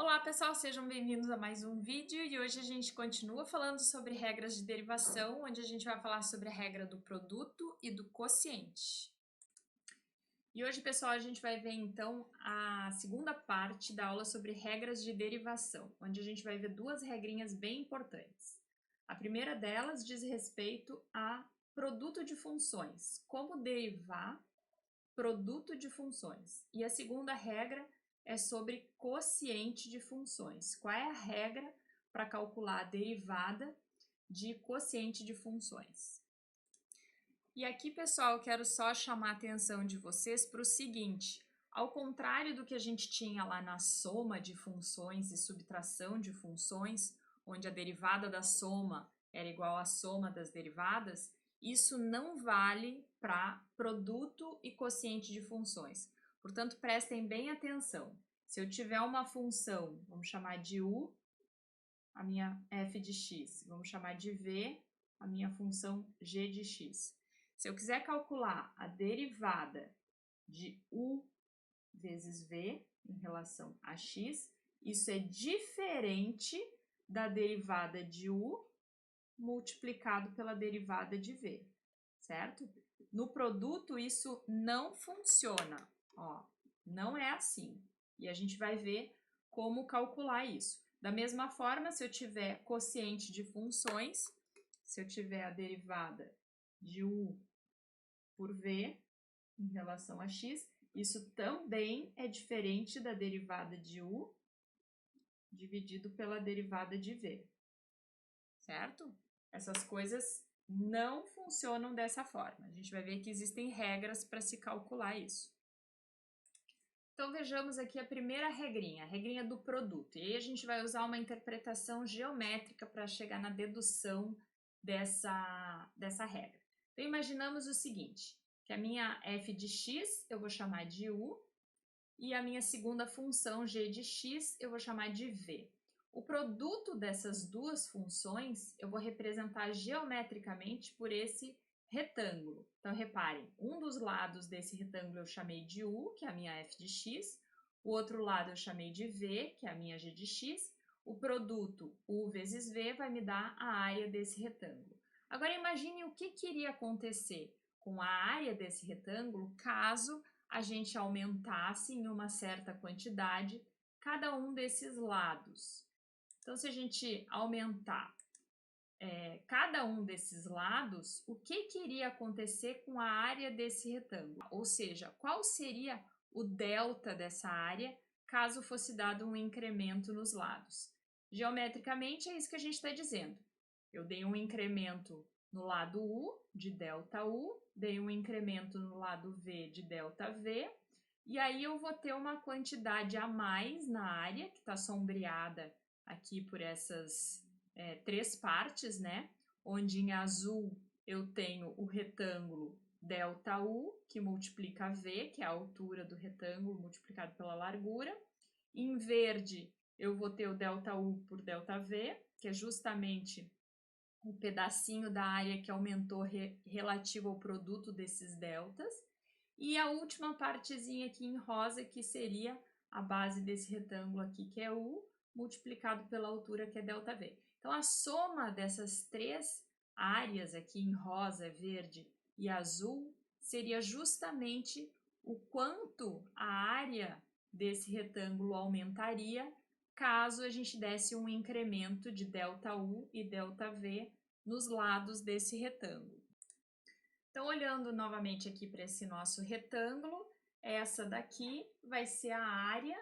Olá pessoal, sejam bem-vindos a mais um vídeo e hoje a gente continua falando sobre regras de derivação, onde a gente vai falar sobre a regra do produto e do quociente. E hoje, pessoal, a gente vai ver então a segunda parte da aula sobre regras de derivação, onde a gente vai ver duas regrinhas bem importantes. A primeira delas diz respeito a produto de funções, como derivar produto de funções. E a segunda regra é sobre quociente de funções. Qual é a regra para calcular a derivada de quociente de funções? E aqui, pessoal, eu quero só chamar a atenção de vocês para o seguinte: ao contrário do que a gente tinha lá na soma de funções e subtração de funções, onde a derivada da soma era igual à soma das derivadas, isso não vale para produto e quociente de funções. Portanto, prestem bem atenção. Se eu tiver uma função, vamos chamar de u, a minha f de x, vamos chamar de v, a minha função g de x. Se eu quiser calcular a derivada de u vezes v em relação a x, isso é diferente da derivada de u multiplicado pela derivada de v, certo? No produto, isso não funciona, ó, não é assim. E a gente vai ver como calcular isso. Da mesma forma, se eu tiver quociente de funções, se eu tiver a derivada de u por v em relação a x, isso também é diferente da derivada de u dividido pela derivada de v, certo? Essas coisas não funcionam dessa forma. A gente vai ver que existem regras para se calcular isso. Então, vejamos aqui a primeira regrinha, a regrinha do produto. E aí a gente vai usar uma interpretação geométrica para chegar na dedução dessa regra. Então, imaginamos o seguinte, que a minha f de x eu vou chamar de u e a minha segunda função g de x eu vou chamar de v. O produto dessas duas funções eu vou representar geometricamente por esse retângulo. Então, reparem, um dos lados desse retângulo eu chamei de u, que é a minha f de x, o outro lado eu chamei de v, que é a minha g de x. O produto u vezes v vai me dar a área desse retângulo. Agora, imagine o que iria acontecer com a área desse retângulo caso a gente aumentasse em uma certa quantidade cada um desses lados. Então, se a gente aumentar cada um desses lados, o que iria acontecer com a área desse retângulo? Ou seja, qual seria o delta dessa área caso fosse dado um incremento nos lados? Geometricamente, é isso que a gente está dizendo. Eu dei um incremento no lado u, de delta u, dei um incremento no lado v, de delta v, e aí eu vou ter uma quantidade a mais na área, que está sombreada aqui por essas três partes, né? Onde em azul eu tenho o retângulo ΔU, que multiplica V, que é a altura do retângulo multiplicado pela largura. Em verde eu vou ter o ΔU por ΔV, que é justamente o pedacinho da área que aumentou relativo ao produto desses deltas. E a última partezinha aqui em rosa, que seria a base desse retângulo aqui, que é U, multiplicado pela altura, que é ΔV. Então, a soma dessas três áreas aqui em rosa, verde e azul seria justamente o quanto a área desse retângulo aumentaria caso a gente desse um incremento de ΔU e ΔV nos lados desse retângulo. Então, olhando novamente aqui para esse nosso retângulo, essa daqui vai ser a área,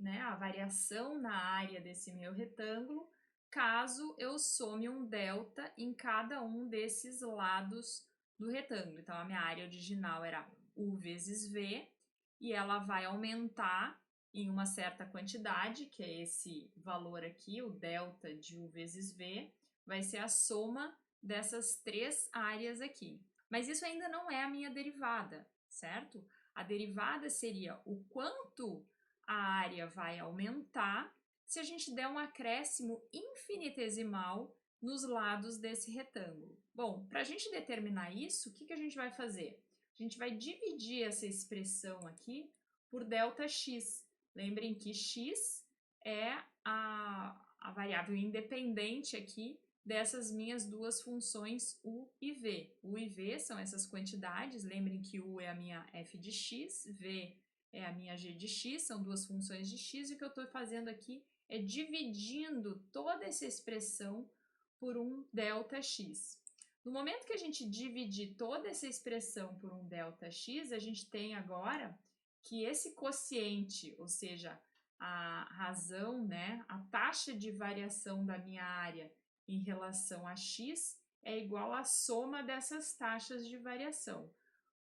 né, a variação na área desse meu retângulo, caso eu some um delta em cada um desses lados do retângulo. Então, a minha área original era U vezes V, e ela vai aumentar em uma certa quantidade, que é esse valor aqui, o delta de U vezes V, vai ser a soma dessas três áreas aqui. Mas isso ainda não é a minha derivada, certo? A derivada seria o quanto a área vai aumentar se a gente der um acréscimo infinitesimal nos lados desse retângulo. Bom, para a gente determinar isso, o que a gente vai fazer? A gente vai dividir essa expressão aqui por ΔX. Lembrem que x é a variável independente aqui dessas minhas duas funções U e V. U e V são essas quantidades, lembrem que U é a minha f de x, V é a minha g de x, são duas funções de x, e o que eu estou fazendo aqui é dividindo toda essa expressão por um ΔX. No momento que a gente dividir toda essa expressão por um ΔX, a gente tem agora que esse quociente, ou seja, a razão, né, a taxa de variação da minha área em relação a x é igual à soma dessas taxas de variação.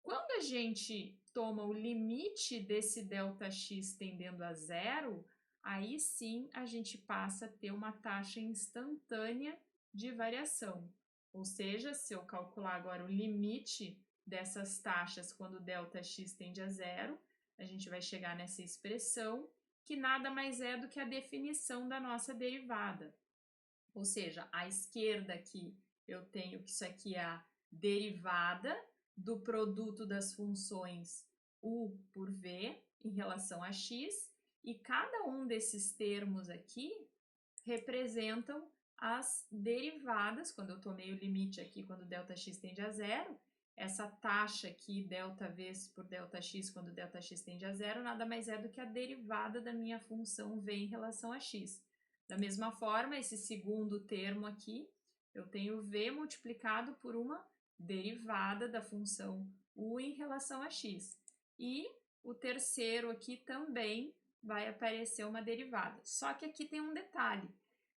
Quando a gente toma o limite desse ΔX tendendo a zero, aí sim a gente passa a ter uma taxa instantânea de variação. Ou seja, se eu calcular agora o limite dessas taxas quando ΔX tende a zero, a gente vai chegar nessa expressão que nada mais é do que a definição da nossa derivada. Ou seja, à esquerda aqui eu tenho que isso aqui é a derivada do produto das funções U por V em relação a x, e cada um desses termos aqui representam as derivadas, quando eu tomei o limite aqui, quando ΔX tende a zero, essa taxa aqui, ΔV por ΔX, quando ΔX tende a zero, nada mais é do que a derivada da minha função V em relação a x. Da mesma forma, esse segundo termo aqui, eu tenho V multiplicado por uma derivada da função U em relação a x. E o terceiro aqui também vai aparecer uma derivada. Só que aqui tem um detalhe.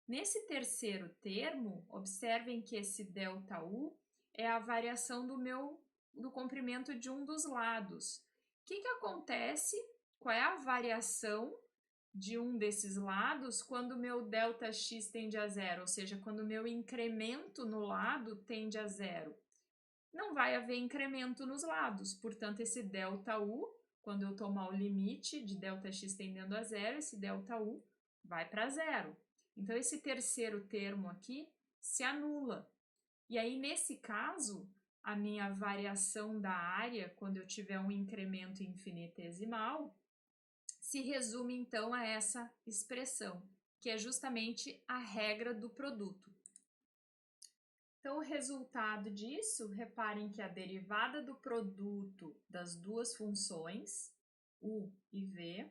Nesse terceiro termo, observem que esse ΔU é a variação do comprimento de um dos lados. O que acontece? Qual é a variação de um desses lados quando o meu ΔX tende a zero? Ou seja, quando o meu incremento no lado tende a zero? Não vai haver incremento nos lados, portanto, esse ΔU, quando eu tomar o limite de ΔX tendendo a zero, esse ΔU vai para zero. Então, esse terceiro termo aqui se anula. E aí, nesse caso, a minha variação da área, quando eu tiver um incremento infinitesimal, se resume então a essa expressão, que é justamente a regra do produto. Então, o resultado disso, reparem que a derivada do produto das duas funções, U e V,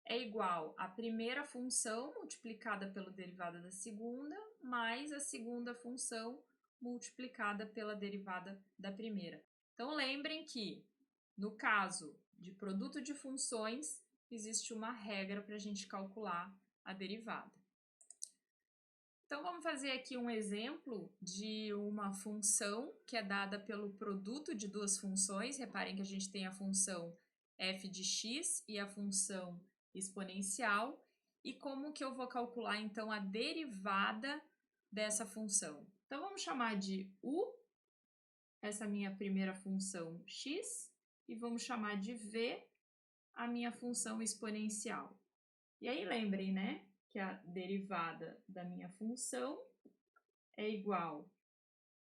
é igual à primeira função multiplicada pela derivada da segunda, mais a segunda função multiplicada pela derivada da primeira. Então, lembrem que, no caso de produto de funções, existe uma regra para a gente calcular a derivada. Então, vamos fazer aqui um exemplo de uma função que é dada pelo produto de duas funções. Reparem que a gente tem a função f de x e a função exponencial. E como que eu vou calcular, então, a derivada dessa função? Então, vamos chamar de u, essa minha primeira função x, e vamos chamar de v, a minha função exponencial. E aí, lembrem, né, que a derivada da minha função é igual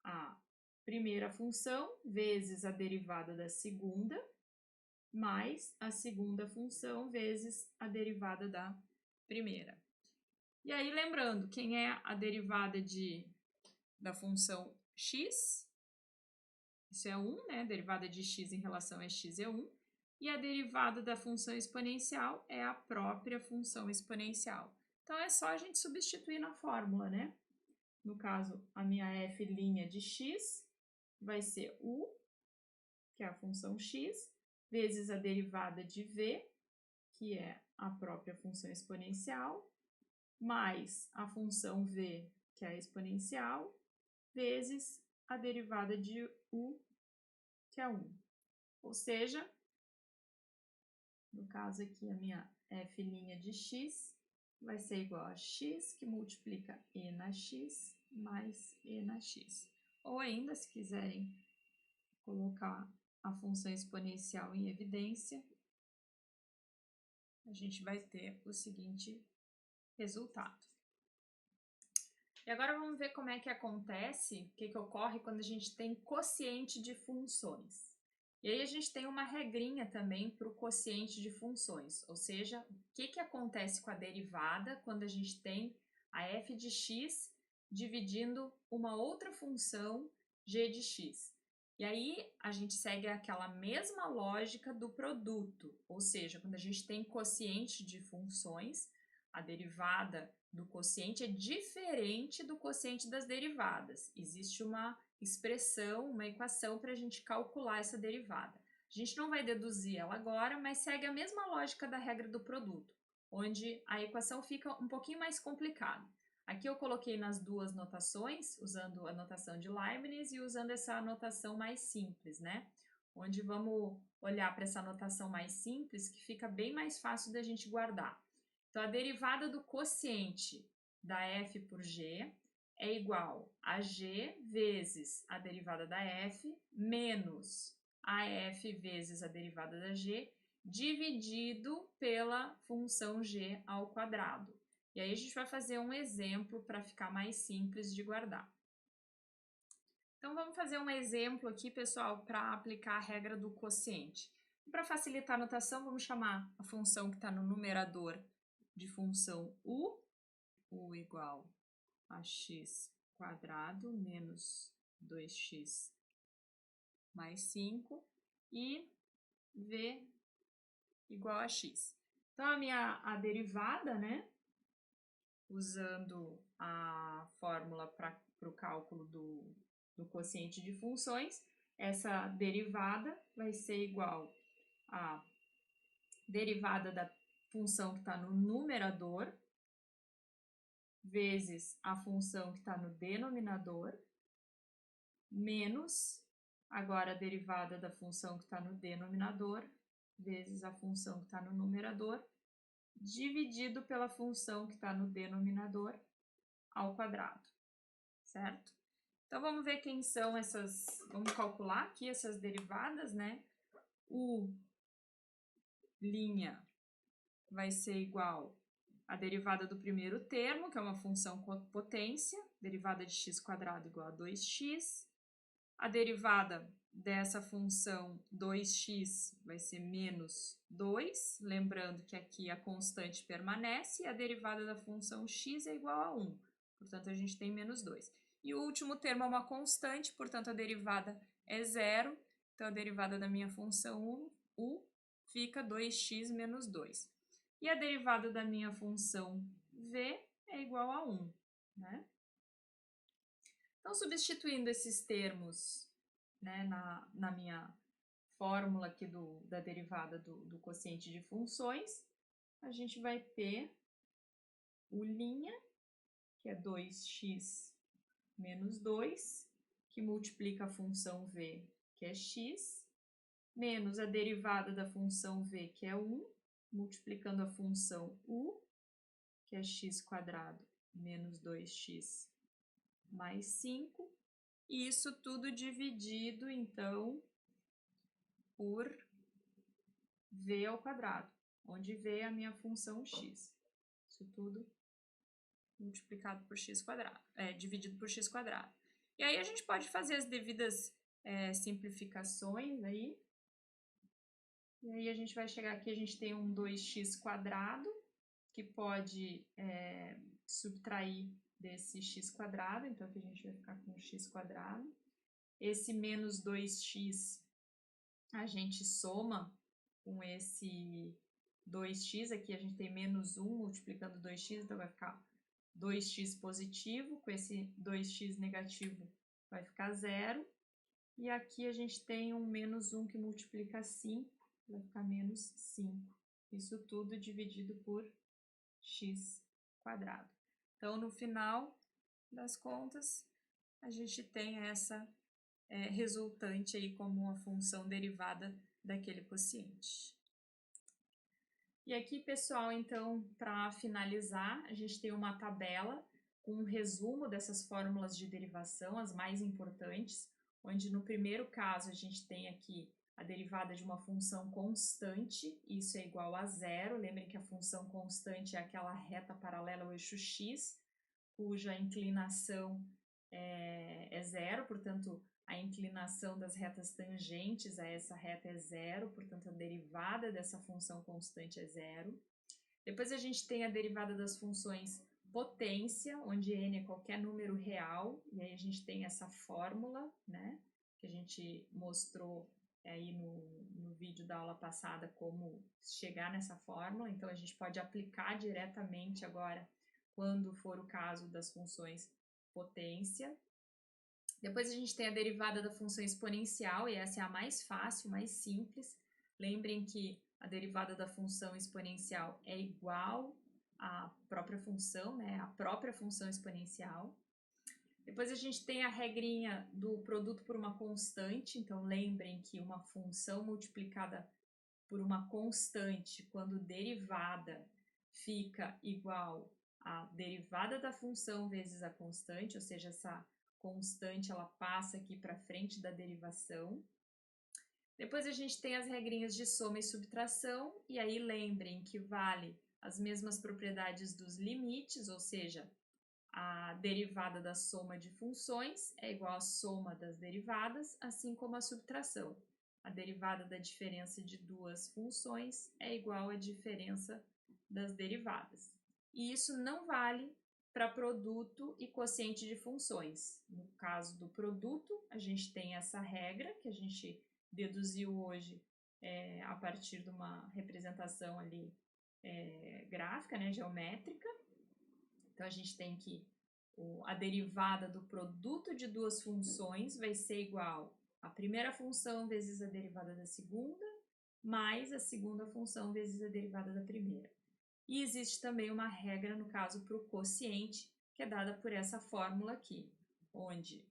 a primeira função vezes a derivada da segunda, mais a segunda função vezes a derivada da primeira. E aí, lembrando, quem é a derivada da função x? Isso é 1, né? A derivada de x em relação a x é 1. E a derivada da função exponencial é a própria função exponencial. Então, é só a gente substituir na fórmula, né? No caso, a minha f' de x vai ser u, que é a função x, vezes a derivada de v, que é a própria função exponencial, mais a função v, que é a exponencial, vezes a derivada de u, que é 1. Ou seja, no caso aqui, a minha f' de x vai ser igual a x, que multiplica e na x, mais e na x. Ou ainda, se quiserem colocar a função exponencial em evidência, a gente vai ter o seguinte resultado. E agora vamos ver como é que acontece, o que ocorre quando a gente tem quociente de funções. E aí a gente tem uma regrinha também para o quociente de funções, ou seja, o que acontece com a derivada quando a gente tem a f de x dividindo uma outra função g de x. E aí a gente segue aquela mesma lógica do produto, ou seja, quando a gente tem quociente de funções, a derivada do quociente é diferente do quociente das derivadas. Existe uma expressão, uma equação para a gente calcular essa derivada. A gente não vai deduzir ela agora, mas segue a mesma lógica da regra do produto, onde a equação fica um pouquinho mais complicada. Aqui eu coloquei nas duas notações, usando a notação de Leibniz e usando essa notação mais simples, né? Onde vamos olhar para essa notação mais simples, que fica bem mais fácil da gente guardar. Então, a derivada do quociente da f por g é igual a g vezes a derivada da f menos a f vezes a derivada da g dividido pela função g ao quadrado. E aí a gente vai fazer um exemplo para ficar mais simples de guardar. Então, vamos fazer um exemplo aqui, pessoal, para aplicar a regra do quociente. Para facilitar a notação, vamos chamar a função que está no numerador de função u igual a x quadrado menos 2x mais 5 e v igual a x. Então, a derivada, né, usando a fórmula para o cálculo do quociente de funções, essa derivada vai ser igual a derivada da função que está no numerador vezes a função que está no denominador, menos, agora a derivada da função que está no denominador, vezes a função que está no numerador, dividido pela função que está no denominador ao quadrado, certo? Então, vamos ver quem são essas, vamos calcular aqui essas derivadas, né? U' vai ser igual a derivada do primeiro termo, que é uma função com potência, derivada de x quadrado igual a 2x. A derivada dessa função 2x vai ser menos 2, lembrando que aqui a constante permanece, e a derivada da função x é igual a 1, portanto a gente tem menos 2. E o último termo é uma constante, portanto a derivada é zero, então a derivada da minha função u fica 2x menos 2. E a derivada da minha função v é igual a 1, né? Então, substituindo esses termos, né, na minha fórmula aqui da derivada do quociente de funções, a gente vai ter u', que é 2x menos 2, que multiplica a função v, que é x, menos a derivada da função v, que é 1, multiplicando a função u, que é x quadrado menos 2x mais 5, e isso tudo dividido, então, por v ao quadrado, onde v é a minha função x. Isso tudo multiplicado por x quadrado, dividido por x quadrado. E aí a gente pode fazer as devidas simplificações aí. E aí a gente vai chegar aqui, a gente tem um 2x quadrado, que pode subtrair desse x quadrado, então aqui a gente vai ficar com x quadrado. Esse menos 2x a gente soma com esse 2x, aqui a gente tem menos 1 multiplicando 2x, então vai ficar 2x positivo, com esse 2x negativo vai ficar 0. E aqui a gente tem um menos 1 que multiplica 5, vai ficar menos 5. Isso tudo dividido por x quadrado. Então, no final das contas, a gente tem essa resultante aí como uma função derivada daquele quociente. E aqui, pessoal, então, para finalizar, a gente tem uma tabela com um resumo dessas fórmulas de derivação, as mais importantes, onde no primeiro caso a gente tem aqui a derivada de uma função constante, isso é igual a zero. Lembrem que a função constante é aquela reta paralela ao eixo x, cuja inclinação é zero, portanto, a inclinação das retas tangentes a essa reta é zero, portanto a derivada dessa função constante é zero. Depois a gente tem a derivada das funções potência, onde n é qualquer número real, e aí a gente tem essa fórmula, né, que a gente mostrou aí no vídeo da aula passada como chegar nessa fórmula, então a gente pode aplicar diretamente agora quando for o caso das funções potência. Depois a gente tem a derivada da função exponencial, e essa é a mais fácil, mais simples. Lembrem que a derivada da função exponencial é igual à própria função, né? A própria função exponencial. Depois a gente tem a regrinha do produto por uma constante, então lembrem que uma função multiplicada por uma constante, quando derivada, fica igual à derivada da função vezes a constante, ou seja, essa constante ela passa aqui para frente da derivação. Depois a gente tem as regrinhas de soma e subtração, e aí lembrem que vale as mesmas propriedades dos limites, ou seja, a derivada da soma de funções é igual à soma das derivadas, assim como a subtração. A derivada da diferença de duas funções é igual à diferença das derivadas. E isso não vale para produto e quociente de funções. No caso do produto, a gente tem essa regra que a gente deduziu hoje a partir de uma representação ali gráfica, né, geométrica. Então, a gente tem que a derivada do produto de duas funções vai ser igual à primeira função vezes a derivada da segunda, mais a segunda função vezes a derivada da primeira. E existe também uma regra, no caso, para o quociente, que é dada por essa fórmula aqui, onde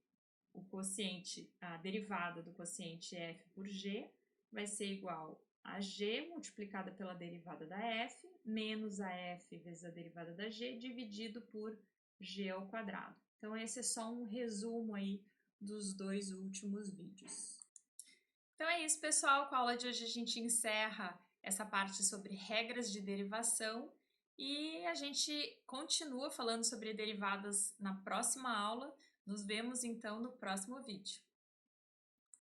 o quociente, a derivada do quociente f por g vai ser igual a g multiplicada pela derivada da f, menos a f vezes a derivada da g, dividido por g ao quadrado. Então, esse é só um resumo aí dos dois últimos vídeos. Então é isso, pessoal. Com a aula de hoje a gente encerra essa parte sobre regras de derivação e a gente continua falando sobre derivadas na próxima aula. Nos vemos então no próximo vídeo.